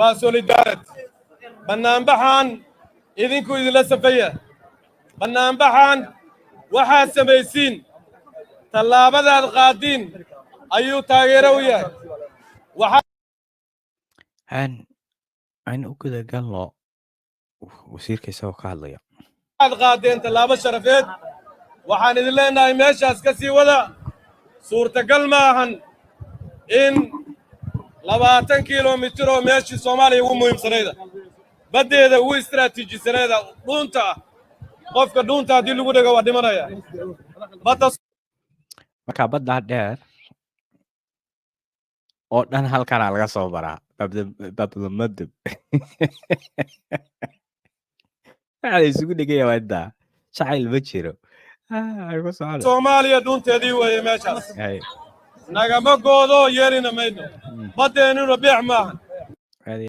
وسوليدارت بنان بحان إذنكو إذن لسفية بنان بحان waxaad samaysiin tallaabadaad qaadiin ayuu taageero u yahay waxaan u guda galno wasiirka isagoo ka hadlaya waxaad qaadeen tallaabo sharafeed waxaan idin leenahay meeshaas ka sii wada suurtagal ma ahan in 20 kilomitir oo meeshii Soomaaliya ugu muhiimsanayda baddeeda ugu istiraatiijisanayda dhuunta qofka dhuunta haddii lagu dhago waa dhimanaya marka badda dheer oo dhan halkana laga soo baraa bablamadab waxaa isugu dhigaya wadda shacayl ma jiro Soomaaliya dhuunteedii weeye meeshaas nagama goodo yeelina mayno baddeennuna beex maahan